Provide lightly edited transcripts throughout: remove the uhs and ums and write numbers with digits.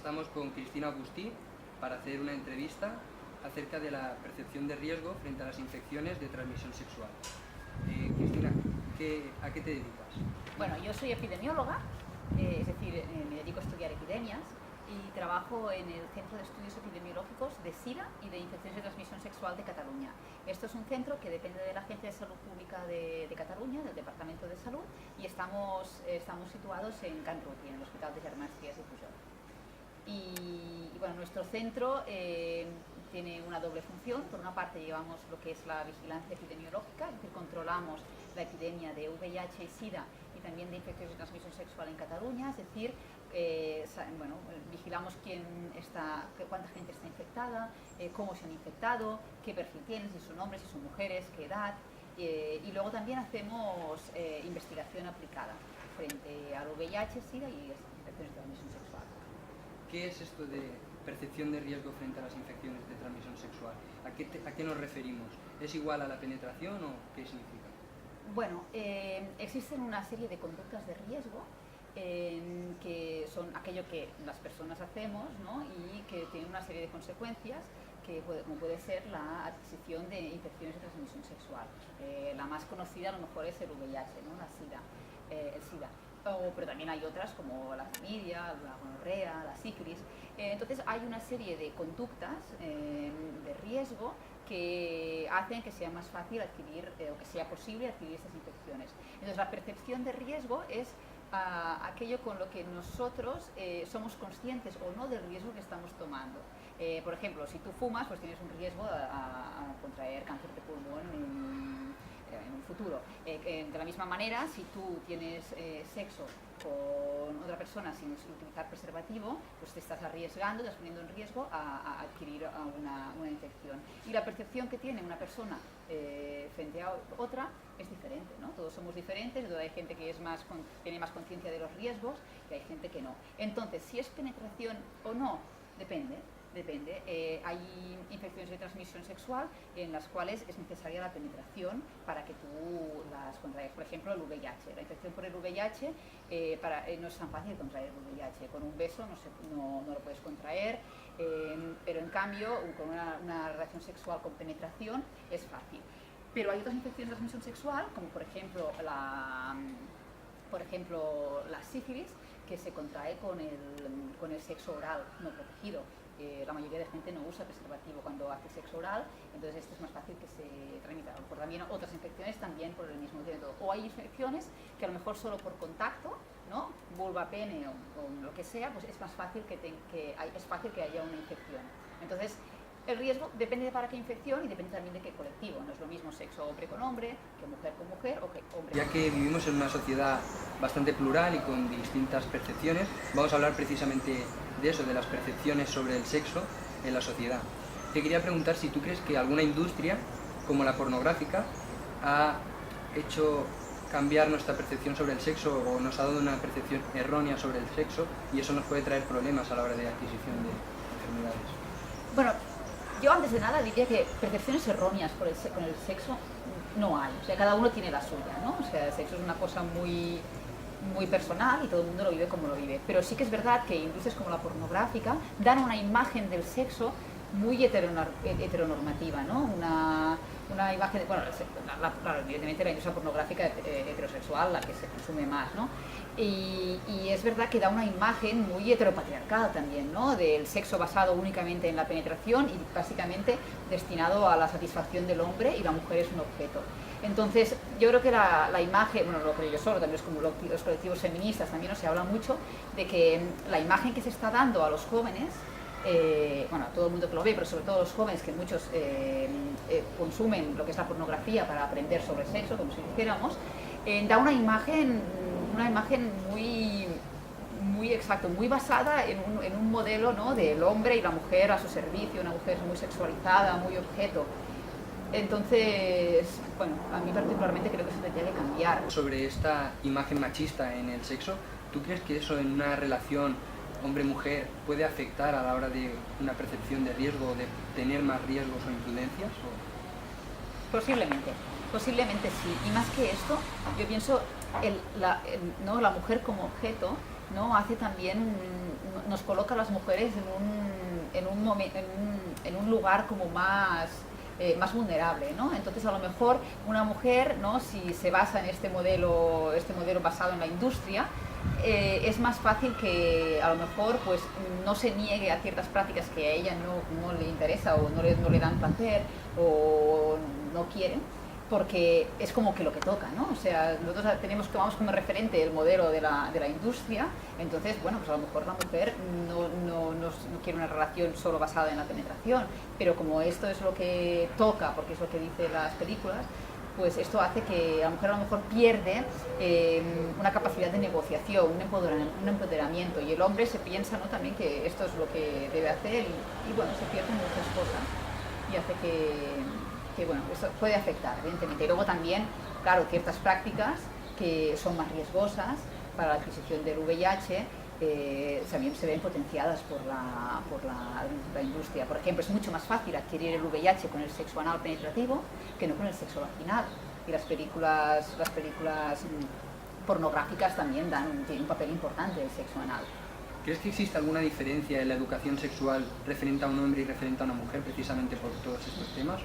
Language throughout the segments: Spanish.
Estamos con Cristina Agustí para hacer una entrevista acerca de la percepción de riesgo frente a las infecciones de transmisión sexual. Cristina, ¿a qué te dedicas? Bueno, yo soy epidemióloga, es decir, me dedico a estudiar epidemias y trabajo en el Centro de Estudios Epidemiológicos de SIDA y de Infecciones de Transmisión Sexual de Cataluña. Esto es un centro que depende de la Agencia de Salud Pública de Cataluña, del Departamento de Salud, y estamos situados en Can Ruti, en el Hospital de Germans Trias de Pujol. Y bueno, nuestro centro tiene una doble función. Por una parte llevamos lo que es la vigilancia epidemiológica, es decir, controlamos la epidemia de VIH y SIDA y también de infecciones de transmisión sexual en Cataluña, es decir, vigilamos cuánta gente está infectada, cómo se han infectado, qué perfil tienen, si son hombres, si son mujeres, qué edad, y luego también hacemos investigación aplicada frente al VIH, SIDA y infecciones de transmisión sexual. ¿Qué es esto de percepción de riesgo frente a las infecciones de transmisión sexual? ¿A qué nos referimos? ¿Es igual a la penetración o qué significa? Bueno, existen una serie de conductas de riesgo que son aquello que las personas hacemos, ¿no? Y que tienen una serie de consecuencias como puede ser la adquisición de infecciones de transmisión sexual. La más conocida a lo mejor es el VIH, ¿no? El SIDA. Pero también hay otras como la clamidia, la gonorrea, la sífilis. Entonces hay una serie de conductas de riesgo que hacen que sea más fácil adquirir o que sea posible adquirir estas infecciones. Entonces la percepción de riesgo es aquello con lo que nosotros somos conscientes o no del riesgo que estamos tomando. Por ejemplo, si tú fumas, pues tienes un riesgo a contraer cáncer de pulmón en un futuro. De la misma manera, si tú tienes sexo con otra persona sin utilizar preservativo, pues te estás arriesgando, te estás poniendo en riesgo a adquirir una infección. Y la percepción que tiene una persona frente a otra es diferente, ¿no? Todos somos diferentes, entonces hay gente que tiene más conciencia de los riesgos y hay gente que no. Entonces, si es penetración o no, depende. Hay infecciones de transmisión sexual en las cuales es necesaria la penetración para que tú las contraigas. Por ejemplo, el VIH. La infección por el VIH no es tan fácil contraer el VIH. Con un beso no lo puedes contraer, pero en cambio con una relación sexual con penetración es fácil. Pero hay otras infecciones de transmisión sexual, como por ejemplo la sífilis, que se contrae con el sexo oral no protegido. La mayoría de gente no usa preservativo cuando hace sexo oral, entonces esto es más fácil que se transmita. Por también otras infecciones también por el mismo método. O hay infecciones que a lo mejor solo por contacto, ¿no? Vulva, pene o lo que sea, pues es más fácil es fácil que haya una infección. Entonces, el riesgo depende de para qué infección y depende también de qué colectivo. No es lo mismo sexo hombre con hombre, que mujer con mujer o que hombre. Ya que vivimos en una sociedad bastante plural y con distintas percepciones, vamos a hablar precisamente de eso, de las percepciones sobre el sexo en la sociedad. Te quería preguntar si tú crees que alguna industria, como la pornográfica, ha hecho cambiar nuestra percepción sobre el sexo o nos ha dado una percepción errónea sobre el sexo y eso nos puede traer problemas a la hora de adquisición de enfermedades. Bueno, yo antes de nada diría que percepciones erróneas con el sexo no hay. O sea, cada uno tiene la suya, ¿no? O sea, el sexo es una cosa muy personal y todo el mundo lo vive como lo vive. Pero sí que es verdad que industrias como la pornográfica dan una imagen del sexo muy heteronormativa, ¿no? Una imagen, claro, evidentemente la industria pornográfica heterosexual, la que se consume más, ¿no? Y es verdad que da una imagen muy heteropatriarcal también, ¿no? Del sexo basado únicamente en la penetración y básicamente destinado a la satisfacción del hombre y la mujer es un objeto. Entonces, yo creo que la imagen, bueno, lo creo yo solo, también es como los colectivos feministas, también se habla mucho de que la imagen que se está dando a los jóvenes, a todo el mundo que lo ve, pero sobre todo a los jóvenes que muchos consumen lo que es la pornografía para aprender sobre sexo, como si dijéramos, da una imagen muy exacto, muy basada en un modelo, ¿no? Del hombre y la mujer a su servicio, una mujer muy sexualizada, muy objeto. Entonces, bueno, a mí particularmente creo que se tendría que cambiar. Sobre esta imagen machista en el sexo, ¿tú crees que eso en una relación hombre-mujer puede afectar a la hora de una percepción de riesgo, de tener más riesgos o imprudencias? Posiblemente sí. Y más que esto, yo pienso la mujer como objeto ¿no? Hace también, nos coloca a las mujeres en un lugar como más vulnerable, ¿no? Entonces a lo mejor una mujer, ¿no? Si se basa en este modelo basado en la industria, es más fácil que a lo mejor pues no se niegue a ciertas prácticas que a ella no le interesa o no le dan placer o no quieren, porque es como que lo que toca, ¿no? O sea, nosotros tomamos como referente el modelo de la industria, entonces, bueno, pues a lo mejor la mujer no quiere una relación solo basada en la penetración, pero como esto es lo que toca, porque es lo que dicen las películas, pues esto hace que la mujer a lo mejor pierde una capacidad de negociación, un empoderamiento, y el hombre se piensa, ¿no? También que esto es lo que debe hacer y bueno, se pierden muchas cosas y hace que bueno, eso puede afectar, evidentemente. Y luego también, claro, ciertas prácticas que son más riesgosas para la adquisición del VIH también se ven potenciadas por la industria. Por ejemplo, es mucho más fácil adquirir el VIH con el sexo anal penetrativo que no con el sexo vaginal. Y las películas pornográficas también tienen un papel importante del sexo anal. ¿Crees que existe alguna diferencia en la educación sexual referente a un hombre y referente a una mujer precisamente por todos estos temas?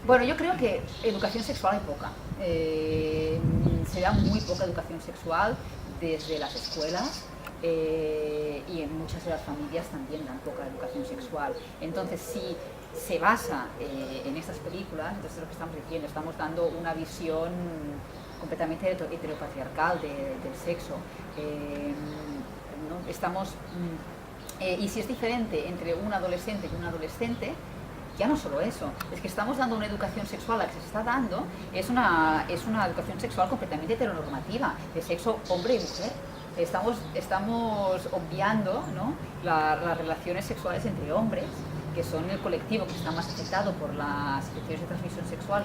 Bueno, yo creo que educación sexual hay poca. Se da muy poca educación sexual desde las escuelas y en muchas de las familias también dan poca educación sexual. Entonces, si se basa en estas películas, entonces lo que estamos diciendo, estamos dando una visión completamente heteropatriarcal del sexo. ¿No? Y si es diferente entre un adolescente y un adolescente, ya no solo eso, es que estamos dando una educación sexual, la que se está dando es una educación sexual completamente heteronormativa, de sexo hombre y mujer. Estamos obviando, ¿no? las relaciones sexuales entre hombres, que son el colectivo que está más afectado por las infecciones de transmisión sexual,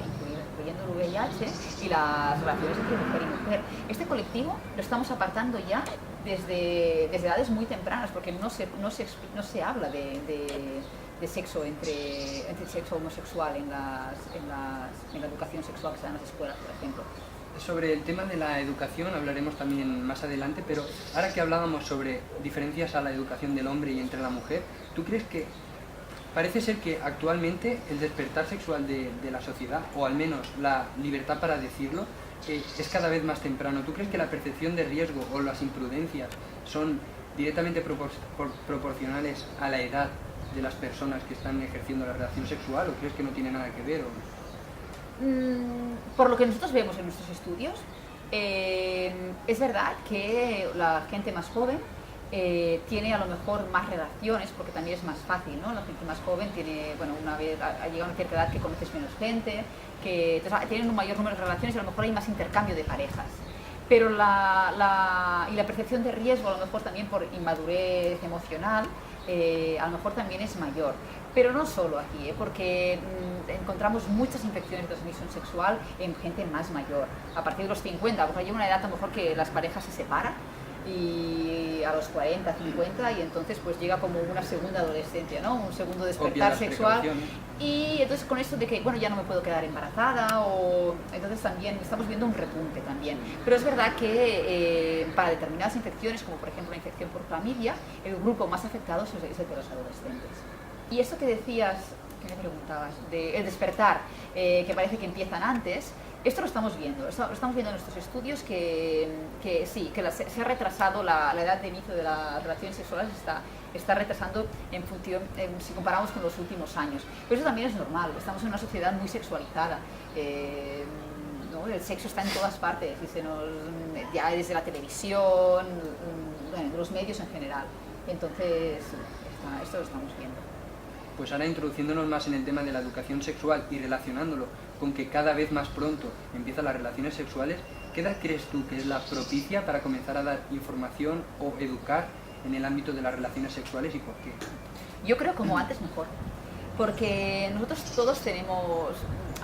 incluyendo el VIH, y las relaciones entre mujer y mujer. Este colectivo lo estamos apartando ya desde edades muy tempranas, porque no se habla de sexo entre sexo homosexual en la educación sexual que se da en las escuelas, por ejemplo. Sobre el tema de la educación hablaremos también más adelante, pero ahora que hablábamos sobre diferencias a la educación del hombre y entre la mujer, ¿tú crees que parece ser que actualmente el despertar sexual de la sociedad, o al menos la libertad para decirlo, es cada vez más temprano? ¿Tú crees que la percepción de riesgo o las imprudencias son directamente proporcionales a la edad de las personas que están ejerciendo la relación sexual, o crees que no tiene nada que ver? Por lo que nosotros vemos en nuestros estudios, es verdad que la gente más joven tiene a lo mejor más relaciones, porque también es más fácil, ¿no? La gente más joven tiene, bueno, una vez ha llegado a una cierta edad que conoces menos gente, que tienen un mayor número de relaciones y a lo mejor hay más intercambio de parejas. Pero la percepción de riesgo, a lo mejor también por inmadurez emocional, a lo mejor también es mayor. Pero no solo aquí, porque encontramos muchas infecciones de transmisión sexual en gente más mayor, a partir de los 50, porque hay una edad a lo mejor que las parejas se separan, y a los 40, 50, y entonces pues llega como una segunda adolescencia, ¿no? Un segundo despertar sexual. Y entonces con esto de que, bueno, ya no me puedo quedar embarazada, o entonces también estamos viendo un repunte también. Pero es verdad que para determinadas infecciones, como por ejemplo la infección por clamidia, el grupo más afectado es el de los adolescentes. Y esto que decías, que me preguntabas, de el despertar, que parece que empiezan antes, esto lo estamos viendo en nuestros estudios, que sí, que se ha retrasado la edad de inicio de las relaciones sexuales, está retrasando en función, si comparamos con los últimos años. Pero eso también es normal, estamos en una sociedad muy sexualizada, ¿no? El sexo está en todas partes, ya desde la televisión, bueno, los medios en general. Entonces, esto lo estamos viendo. Pues ahora, introduciéndonos más en el tema de la educación sexual y relacionándolo con que cada vez más pronto empiezan las relaciones sexuales, ¿qué edad crees tú que es la propicia para comenzar a dar información o educar en el ámbito de las relaciones sexuales, y por qué? Yo creo como antes mejor, porque nosotros todos tenemos,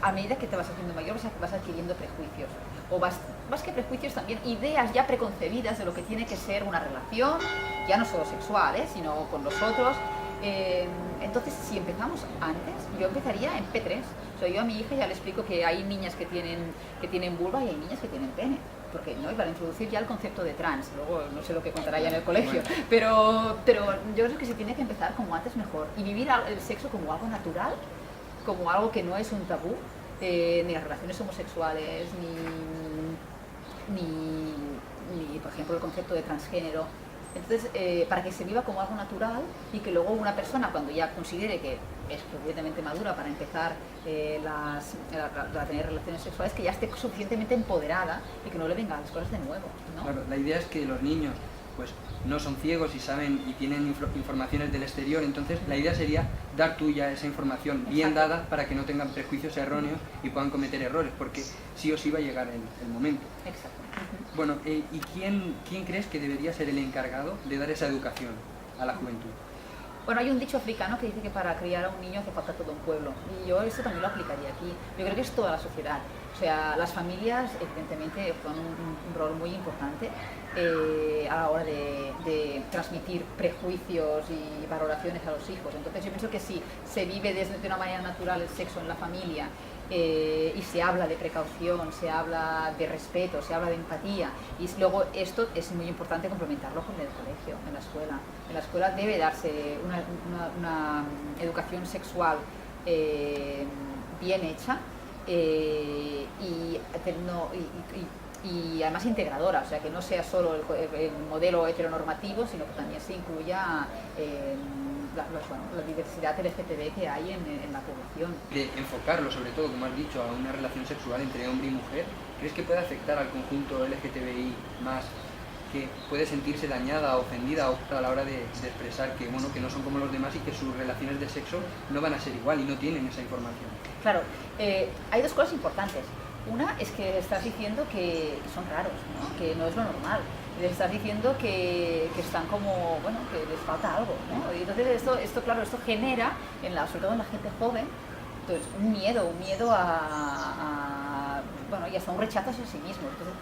a medida que te vas haciendo mayor, vas adquiriendo prejuicios, o más que prejuicios también, ideas ya preconcebidas de lo que tiene que ser una relación, ya no solo sexual, sino con los otros. Entonces, si empezamos antes, yo empezaría en P3. O sea, yo a mi hija ya le explico que hay niñas que tienen vulva y hay niñas que tienen pene. Porque, ¿no? Y para introducir ya el concepto de trans, luego no sé lo que contará ya en el colegio, pero yo creo que se tiene que empezar como antes mejor y vivir el sexo como algo natural, como algo que no es un tabú, ni las relaciones homosexuales, ni por ejemplo el concepto de transgénero. Entonces, para que se viva como algo natural y que luego una persona, cuando ya considere que es suficientemente madura para empezar a tener relaciones sexuales, que ya esté suficientemente empoderada y que no le vengan las cosas de nuevo, ¿no? Claro, la idea es que los niños pues no son ciegos y saben y tienen informaciones del exterior, entonces la idea sería dar tú ya esa información bien dada para que no tengan prejuicios erróneos y puedan cometer errores, porque sí o sí va a llegar el momento. Exacto. Bueno, ¿y quién crees que debería ser el encargado de dar esa educación a la juventud? Bueno, hay un dicho africano que dice que para criar a un niño hace falta todo un pueblo, y yo esto también lo aplicaría aquí. Yo creo que es toda la sociedad. O sea, las familias evidentemente juegan un rol muy importante a la hora de transmitir prejuicios y valoraciones a los hijos. Entonces yo pienso que si se vive de una manera natural el sexo en la familia, y se habla de precaución, se habla de respeto, se habla de empatía, y luego esto es muy importante complementarlo con el colegio, en la escuela. En la escuela debe darse una educación sexual bien hecha y además integradora, o sea, que no sea solo el modelo heteronormativo, sino que también se incluya la diversidad LGTB que hay en la población. De enfocarlo, sobre todo, como has dicho, a una relación sexual entre hombre y mujer, ¿crees que puede afectar al conjunto LGTBI más, que puede sentirse dañada, ofendida a la hora de expresar que, bueno, que no son como los demás y que sus relaciones de sexo no van a ser igual y no tienen esa información? Claro, hay dos cosas importantes. Una es que estás diciendo que son raros, ¿no? Que no es lo normal. Les estás diciendo que están como, bueno, que les falta algo, ¿no? Y entonces esto claro, esto genera, sobre todo en la gente joven, entonces, un miedo bueno, y hasta un rechazo hacia sí mismo. Entonces,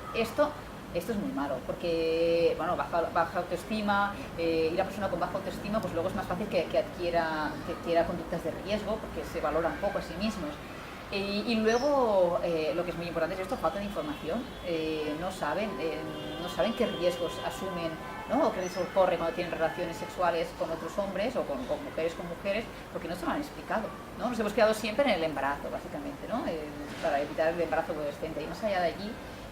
esto es muy malo, porque, bueno, baja autoestima, y la persona con baja autoestima, pues luego es más fácil que adquiera conductas de riesgo, porque se valoran poco a sí mismos. Y luego, lo que es muy importante es esto, falta de información. No saben qué riesgos asumen, ¿no? O qué riesgos corren cuando tienen relaciones sexuales con otros hombres o con mujeres, porque no se lo han explicado, ¿no? Nos hemos quedado siempre en el embarazo, básicamente, ¿no? Para evitar el embarazo adolescente. Y más allá de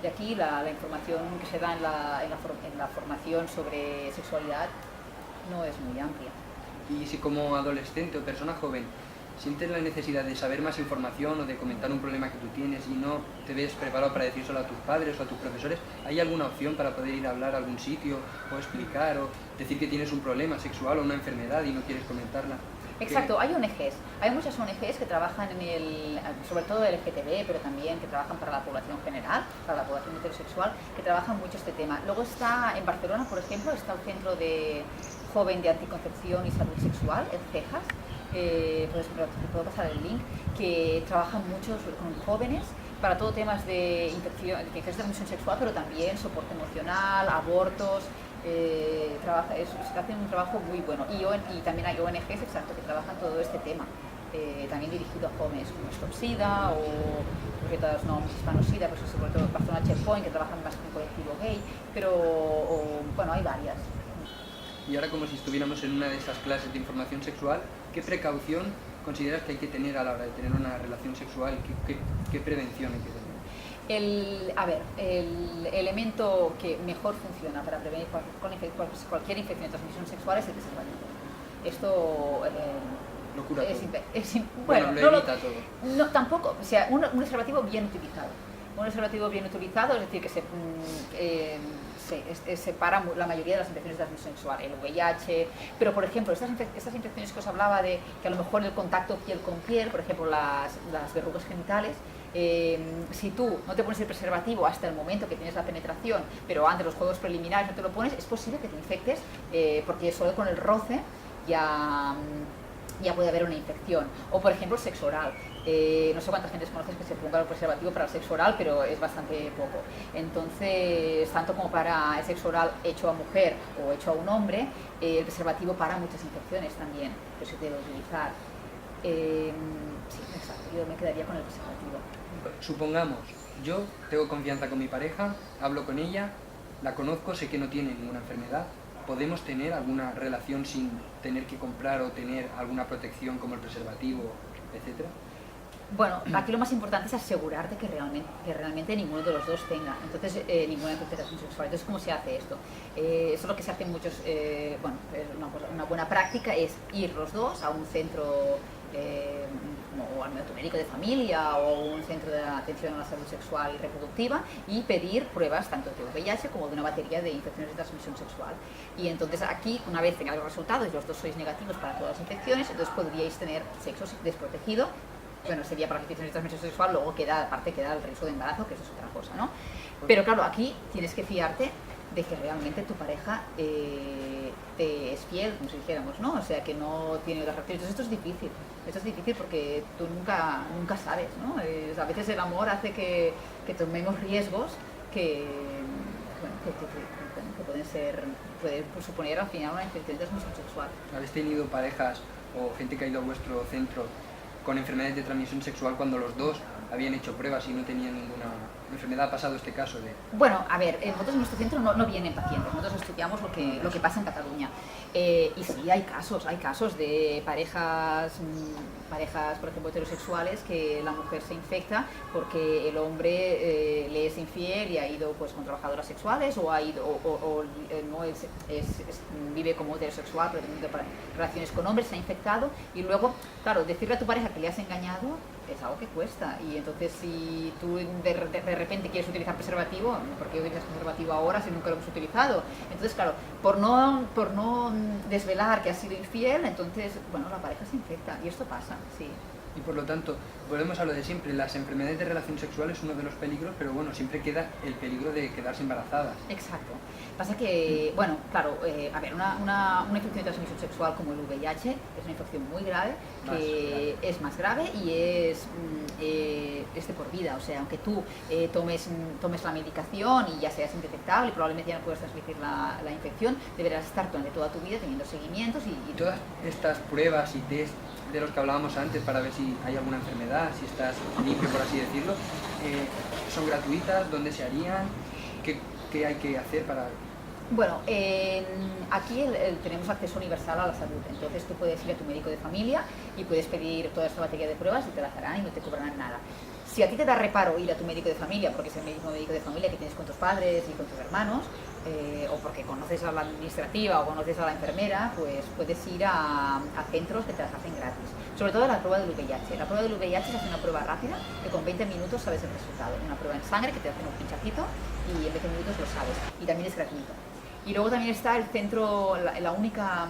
aquí, la información que se da en la formación sobre sexualidad no es muy amplia. Y si como adolescente o persona joven sientes la necesidad de saber más información o de comentar un problema que tú tienes y no te ves preparado para decírselo a tus padres o a tus profesores, ¿hay alguna opción para poder ir a hablar a algún sitio o explicar o decir que tienes un problema sexual o una enfermedad y no quieres comentarla? Exacto, hay ONGs, hay muchas ONGs que trabajan sobre todo el LGTB, pero también que trabajan para la población general, para la población heterosexual, que trabajan mucho este tema. Luego está en Barcelona, por ejemplo, está el Centro de Joven de Anticoncepción y Salud Sexual, el CEJAS, pues te puedo pasar el link, que trabajan mucho con jóvenes para todo temas de infecciones de transmisión sexual, pero también soporte emocional, abortos. Se hace un trabajo muy bueno y también hay ONGs, exacto, que trabajan todo este tema, también dirigido a jóvenes como Stop SIDA o proyectos no hispano-SIDA, pues sobre todo Barcelona Checkpoint, que trabajan más con el colectivo gay, pero bueno, hay varias. Y ahora, como si estuviéramos en una de esas clases de información sexual, ¿qué precaución consideras que hay que tener a la hora de tener una relación sexual? ¿Qué prevención hay que tener? El elemento que mejor funciona para prevenir cualquier infección de transmisión sexual es el preservativo. Esto lo cura todo. Bueno, lo evita todo. No, tampoco. O sea, un preservativo bien utilizado. Un preservativo bien utilizado, es decir, que separa la mayoría de las infecciones de transmisión sexual, el VIH, pero por ejemplo, estas infecciones que os hablaba de que a lo mejor el contacto piel con piel, por ejemplo las verrugas genitales, si tú no te pones el preservativo hasta el momento que tienes la penetración, pero antes los juegos preliminares no te lo pones, es posible que te infectes, porque solo con el roce ya puede haber una infección. O por ejemplo el sexo oral, No sé cuántas gente conoces que se ponga el preservativo para el sexo oral, pero es bastante poco. Entonces, tanto como para el sexo oral hecho a mujer o hecho a un hombre, el preservativo para muchas infecciones también, que se debe utilizar. Sí, exacto, yo me quedaría con el preservativo. Supongamos, yo tengo confianza con mi pareja, hablo con ella, la conozco, sé que no tiene ninguna enfermedad. ¿Podemos tener alguna relación sin tener que comprar o tener alguna protección como el preservativo, etcétera? Bueno, aquí lo más importante es asegurarte que realmente ninguno de los dos tenga, entonces ninguna infección sexual. Entonces, ¿cómo se hace esto? Eso es lo que se hace en muchos, bueno, una buena práctica es ir los dos a un centro, o al médico de familia o un centro de atención a la salud sexual y reproductiva y pedir pruebas tanto de VIH como de una batería de infecciones de transmisión sexual. Y entonces aquí, una vez tengáis los resultados y los dos sois negativos para todas las infecciones, entonces podríais tener sexo desprotegido. Bueno, sería para las infecciones de transmisión sexual, luego aparte queda el riesgo de embarazo, que eso es otra cosa, ¿no? Pero claro, aquí tienes que fiarte de que realmente tu pareja te es fiel, como si dijéramos, ¿no? O sea, que no tiene otras reacciones. Entonces esto es difícil porque tú nunca sabes, ¿no? A veces el amor hace que tomemos riesgos que pueden suponer al final una infección de transmisión sexual. ¿Habéis tenido parejas o gente que ha ido a vuestro centro con enfermedades de transmisión sexual cuando los dos habían hecho pruebas y no tenían ninguna enfermedad? ¿Ha pasado este caso de...? Bueno, a ver, nosotros en nuestro centro no vienen pacientes, nosotros estudiamos lo que pasa en Cataluña. Y sí, hay casos de parejas, por ejemplo, heterosexuales, que la mujer se infecta porque el hombre le es infiel y ha ido pues con trabajadoras sexuales o no vive como heterosexual, pero teniendo relaciones con hombres, se ha infectado y luego, claro, decirle a tu pareja que le has engañado es algo que cuesta. Y entonces si tú de repente quieres utilizar preservativo, ¿por qué utilizas preservativo ahora si nunca lo hemos utilizado? Entonces, claro, por no desvelar que has sido infiel, entonces, bueno, la pareja se infecta y esto pasa, sí. Y por lo tanto, volvemos a lo de siempre, las enfermedades de relación sexual es uno de los peligros, pero bueno, siempre queda el peligro de quedarse embarazadas. Exacto. Pasa que, bueno, claro, a ver, una infección de transmisión sexual como el VIH es una infección muy grave, que es más grave y es de por vida. O sea, aunque tú tomes la medicación y ya seas indetectable y probablemente ya no puedas transmitir la infección, deberás estar durante toda tu vida teniendo seguimientos y todas estas pruebas y test de los que hablábamos antes para ver si hay alguna enfermedad, si estás limpio, por así decirlo, son gratuitas, ¿dónde se harían? ¿Qué hay que hacer para...? Bueno, aquí tenemos acceso universal a la salud, entonces tú puedes ir a tu médico de familia y puedes pedir toda esta batería de pruebas y te las harán y no te cobrarán nada. Si a ti te da reparo ir a tu médico de familia, porque es el mismo médico de familia que tienes con tus padres y con tus hermanos, o porque conoces a la administrativa o conoces a la enfermera, pues puedes ir a centros que te las hacen gratis. Sobre todo la prueba del VIH. La prueba del VIH se hace una prueba rápida que con 20 minutos sabes el resultado. Una prueba en sangre que te hacen un pinchacito y en 20 minutos lo sabes. Y también es gratuito. Y luego también está el centro, la única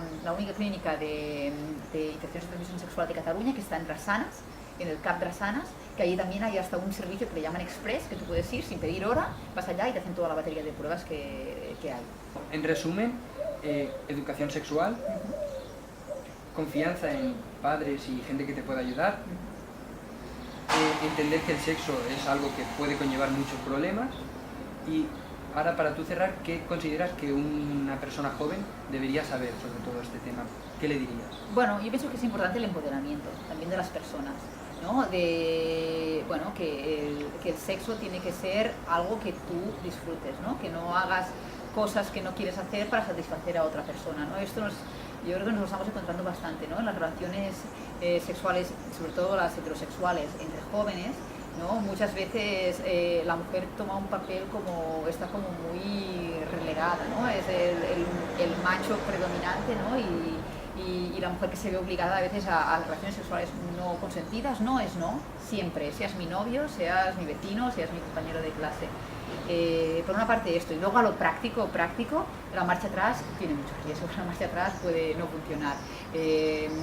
clínica de infecciones de transmisión sexual de Cataluña, que está en Drassanes, en el CAP Drassanes, que allí también hay hasta un servicio que le llaman Express, que tú puedes ir sin pedir hora, vas allá y te hacen toda la batería de pruebas que hay. En resumen, educación sexual, confianza en padres y gente que te pueda ayudar, entender que el sexo es algo que puede conllevar muchos problemas y ahora, para tú cerrar, ¿qué consideras que una persona joven debería saber sobre todo este tema? ¿Qué le dirías? Bueno, yo pienso que es importante el empoderamiento también de las personas, ¿no? Que el sexo tiene que ser algo que tú disfrutes, ¿no? Que no hagas cosas que no quieres hacer para satisfacer a otra persona, ¿no? Yo creo que nos lo estamos encontrando bastante, ¿no? En las relaciones sexuales, sobre todo las heterosexuales, entre jóvenes, ¿no? Muchas veces la mujer toma un papel está como muy relegada, ¿no? Es el macho predominante, ¿no? Y la mujer que se ve obligada a veces a relaciones sexuales no consentidas, no es no, siempre, seas mi novio, seas mi vecino, seas mi compañero de clase. Por una parte esto, y luego a lo práctico, la marcha atrás tiene muchos riesgos, la marcha atrás puede no funcionar.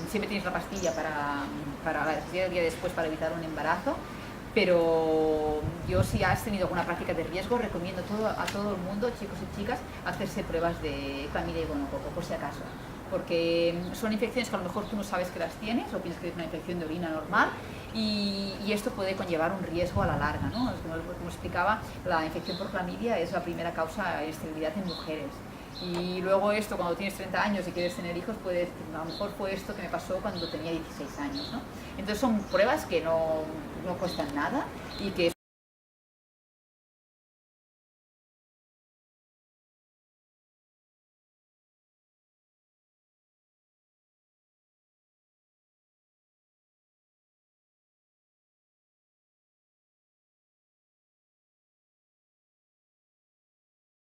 Siempre tienes la pastilla para la necesidad del día después para evitar un embarazo, pero yo, si has tenido alguna práctica de riesgo, recomiendo a todo el mundo, chicos y chicas, hacerse pruebas de clamidia y gonococo, por si acaso, porque son infecciones que a lo mejor tú no sabes que las tienes o piensas que es una infección de orina normal y esto puede conllevar un riesgo a la larga, ¿no? Como explicaba, la infección por clamidia es la primera causa de esterilidad en mujeres. Y luego esto, cuando tienes 30 años y quieres tener hijos, puedes, a lo mejor fue esto que me pasó cuando tenía 16 años, ¿no? Entonces son pruebas que no cuestan nada y que